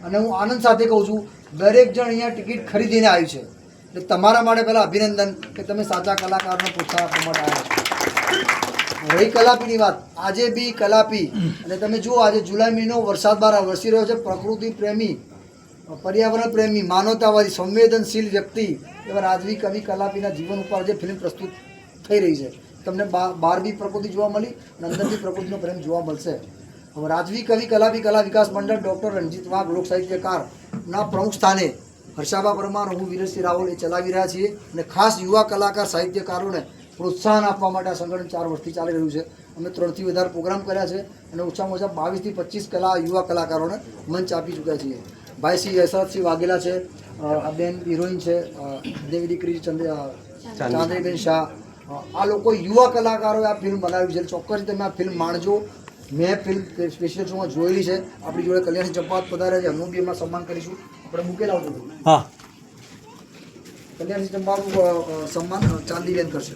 અને હું આનંદ સાથે કહું છું દરેક જણ અહીંયા ટિકિટ ખરીદીને આવ્યું છે. એટલે તમારા માટે પહેલાં અભિનંદન કે તમે સાચા કલાકારનો પ્રોત્સાહન આપવા માટે આવ્યા છો. રહી કલાપીની વાત, આજે બી કલાપી અને તમે જુઓ આજે જુલાઈ મહિનો વરસાદ બહાર વરસી રહ્યો છે. પ્રકૃતિ પ્રેમી, પર્યાવરણ પ્રેમી, માનવતાવાદી, સંવેદનશીલ વ્યક્તિ એવા રાજવી કવિ કલાપીના જીવન ઉપર જે ફિલ્મ પ્રસ્તુત થઈ રહી છે. તમને બહાર બી પ્રકૃતિ જોવા મળી અને અંદર બી પ્રકૃતિનો પ્રેમ જોવા મળશે. હવે રાજવી કવિ કલાપી કલા વિકાસ મંડળ ડૉક્ટર રણજીત વાઘ લોક સાહિત્યકારના પ્રમુખ સ્થાને હર્ષાબા પરમાર, હું વિરેશસિંહ રાવલ એ ચલાવી રહ્યા છીએ અને ખાસ યુવા કલાકાર સાહિત્યકારોને પ્રોત્સાહન આપવા માટે આ સંગઠન 4 વર્ષથી ચાલી રહ્યું છે. અમે 3થી વધારે પ્રોગ્રામ કર્યા છે અને ઓછામાં ઓછા 22 થી 25 યુવા કલાકારોને મંચ આપી ચૂક્યા છીએ. ભાઈ શ્રી યશરથસિંહ વાઘેલા છે, આ બેન હિરોઈન છે, દેવી દીકરી ચાંદનીબેન શાહ, આ લોકો યુવા કલાકારોએ આ ફિલ્મ બનાવી છે. ચોક્કસ તમે આ ફિલ્મ માણજો. મેં ફિલ્મ સ્પેશિયલ શોમાં જોયેલી છે. આપણી જોડે કલ્યાણસિંહ ચંપાવત પધાર્યા છે, એમનું બી એમાં સન્માન કરીશું. આપણે મૂકેલા આવતું કલ્યાણસિંહ ચંપાવતનું સન્માન ચાંદીબેન કરશે.